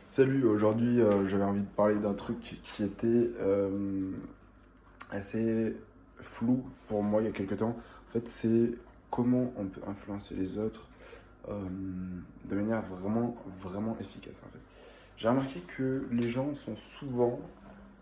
Salut, aujourd'hui j'avais envie de parler d'un truc qui était assez flou pour moi il y a quelques temps. En fait, c'est comment on peut influencer les autres euh, de manière vraiment efficace en fait. J'ai remarqué que les gens sont souvent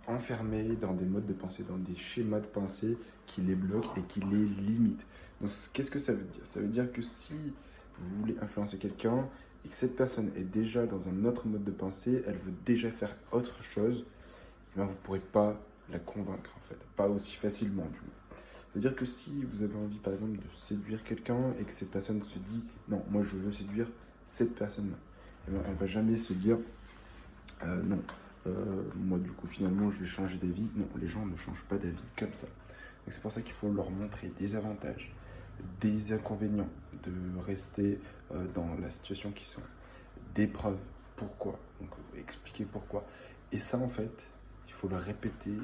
enfermés dans des modes de pensée, dans des schémas de pensée qui les bloquent et qui les limitent. Donc, qu'est-ce que ça veut dire? Ça veut dire que si vous voulez influencer quelqu'un et que cette personne est déjà dans un autre mode de pensée, elle veut déjà faire autre chose, eh bien vous ne pourrez pas la convaincre en fait, pas aussi facilement du moins. C'est-à-dire que si vous avez envie par exemple de séduire quelqu'un et que cette personne se dit non, moi je veux séduire cette personne-là, eh bien, elle ne va jamais se dire non, moi du coup finalement je vais changer d'avis. Non, les gens ne changent pas d'avis comme ça. Donc c'est pour ça qu'il faut leur montrer des avantages, des inconvénients de rester dans la situation qu'ils sont, des preuves, pourquoi, donc expliquer pourquoi. Et ça en fait, il faut le répéter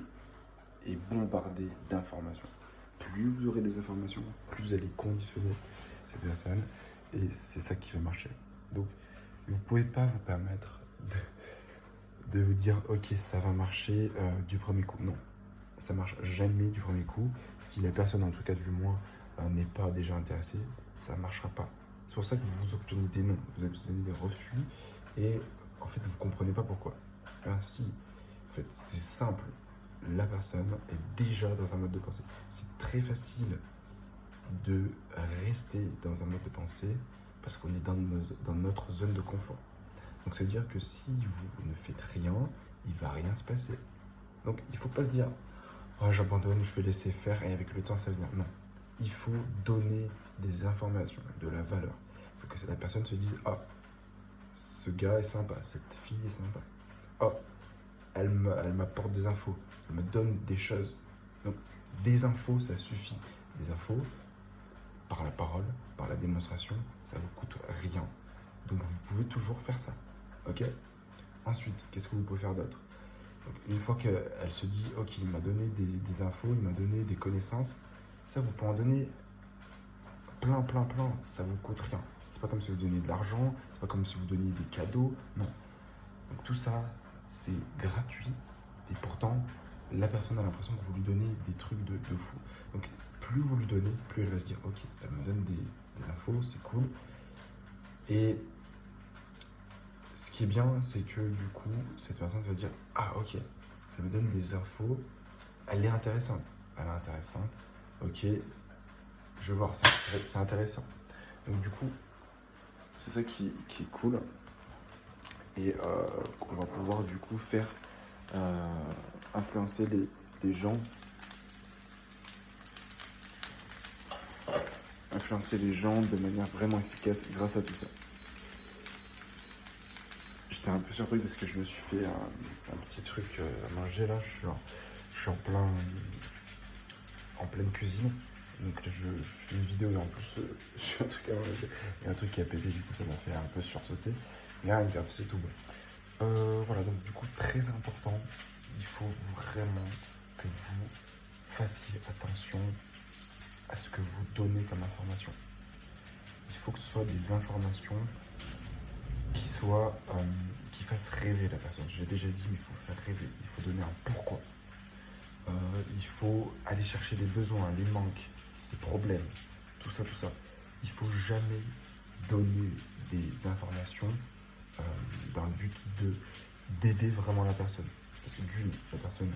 et bombarder d'informations. Plus vous aurez des informations, plus vous allez conditionner ces personnes et c'est ça qui va marcher. Donc vous ne pouvez pas vous permettre de vous dire ok ça va marcher du premier coup. Non, ça marche jamais du premier coup. Si la personne en tout cas du moins n'est pas déjà intéressée, ça ne marchera pas. C'est pour ça que vous obtenez des non, vous obtenez des refus et en fait vous ne comprenez pas pourquoi. Si, en fait c'est simple, la personne est déjà dans un mode de pensée. C'est très facile de rester dans un mode de pensée parce qu'on est dans notre zone de confort. Donc ça veut dire que si vous ne faites rien, il ne va rien se passer. Donc il ne faut pas se dire oh, j'abandonne, je vais laisser faire et avec le temps ça va venir. Non. Il faut donner des informations, de la valeur. Il faut que la personne se dise ah, ce gars est sympa, cette fille est sympa. Oh, elle m'apporte des infos, elle me donne des choses. Donc des infos, ça suffit. Des infos, par la parole, par la démonstration, ça ne vous coûte rien. Donc vous pouvez toujours faire ça. Ok. Ensuite, qu'est-ce que vous pouvez faire d'autre? Donc, une fois qu'elle se dit, ok, il m'a donné des infos, il m'a donné des connaissances, ça vous pouvez en donner plein, ça vous coûte rien. C'est pas comme si vous donniez de l'argent, c'est pas comme si vous donniez des cadeaux, non. Donc tout ça, c'est gratuit et pourtant, la personne a l'impression que vous lui donnez des trucs de fou. Donc plus vous lui donnez, plus elle va se dire, ok, elle me donne des infos, c'est cool. Et ce qui est bien, c'est que du coup, cette personne va dire ah, ok, elle me donne des infos, elle est intéressante. Elle est intéressante, ok, je vais voir, c'est intéressant. Donc, du coup, c'est ça qui est cool. Et on va pouvoir du coup faire influencer influencer les gens de manière vraiment efficace grâce à tout ça. J'étais un peu surpris parce que je me suis fait un petit truc à manger là. Je suis en pleine cuisine. Donc je fais une vidéo et en plus je fais un truc à manger. Il y a un truc qui a pété, du coup ça m'a fait un peu sursauter. Mais rien de grave, c'est tout bon. Voilà, donc du coup très important, il faut vraiment que vous fassiez attention à ce que vous donnez comme information. Il faut que ce soit des informations qui fassent rêver la personne. J'ai déjà dit, mais il faut faire rêver, il faut donner un pourquoi. Il faut aller chercher les besoins, les manques, les problèmes, tout ça, tout ça. Il ne faut jamais donner des informations dans le but d'aider vraiment la personne. Parce que d'une, la personne,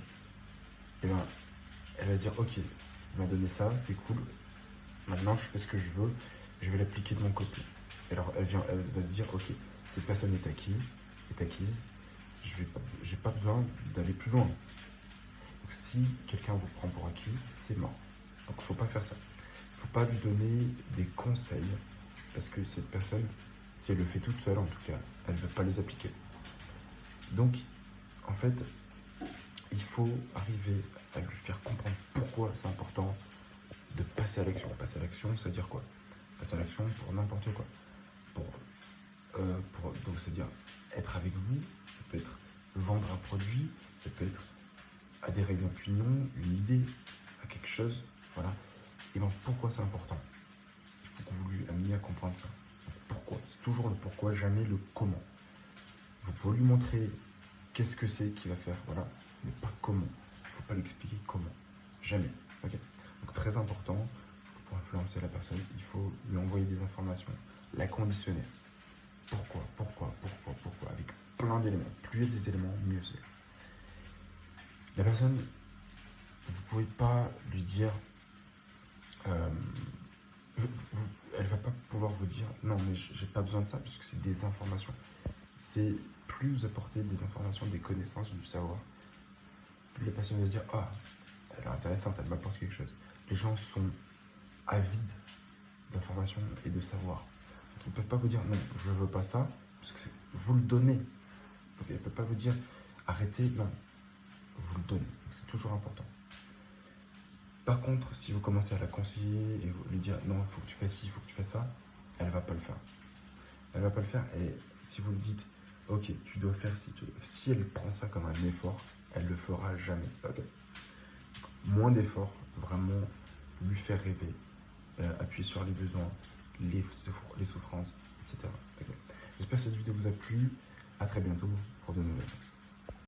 eh ben, elle va se dire, ok, il m'a donné ça, c'est cool, maintenant je fais ce que je veux, je vais l'appliquer de mon côté. Et alors elle va se dire, ok, cette personne est acquise, j'ai pas besoin d'aller plus loin. Donc si quelqu'un vous prend pour acquis, c'est mort. Donc il ne faut pas faire ça. Il ne faut pas lui donner des conseils, parce que cette personne, si elle le fait toute seule en tout cas, elle ne va pas les appliquer. Donc, en fait, il faut arriver à lui faire comprendre pourquoi c'est important de passer à l'action. Passer à l'action, ça veut dire quoi? Passer à l'action pour n'importe quoi. Donc, c'est-à-dire être avec vous, ça peut être vendre un produit, ça peut être adhérer à une opinion, une idée, à quelque chose, voilà. Et donc, pourquoi c'est important? Il faut que vous lui ameniez à comprendre ça. Donc, pourquoi? C'est toujours le pourquoi, jamais le comment. Vous pouvez lui montrer qu'est-ce que c'est qu'il va faire, voilà, mais pas comment. Il ne faut pas lui expliquer comment. Jamais. Ok. Donc très important, pour influencer la personne, il faut lui envoyer des informations, la conditionner. Pourquoi, avec plein d'éléments. Plus il y a des éléments, mieux c'est. La personne, vous ne pouvez pas lui dire, elle va pas pouvoir vous dire, non mais j'ai pas besoin de ça, puisque c'est des informations. C'est plus vous apportez des informations, des connaissances, du savoir, plus la personne va se dire, ah, elle est intéressante, elle m'apporte quelque chose. Les gens sont avides d'informations et de savoir. Donc, ils ne peuvent pas vous dire, non, je ne veux pas ça, parce que vous le donnez. Donc, ils ne peuvent pas vous dire, arrêtez, non, vous le donnez. C'est toujours important. Par contre, si vous commencez à la conseiller et vous lui dire, non, il faut que tu fasses ci, il faut que tu fasses ça, elle ne va pas le faire. Elle ne va pas le faire, et si vous lui dites, ok, tu dois faire ci, si elle prend ça comme un effort, elle le fera jamais. Okay. Moins d'efforts, vraiment lui faire rêver, appuyer sur les besoins, les souffrances, etc. Okay. J'espère que cette vidéo vous a plu. À très bientôt pour de nouvelles.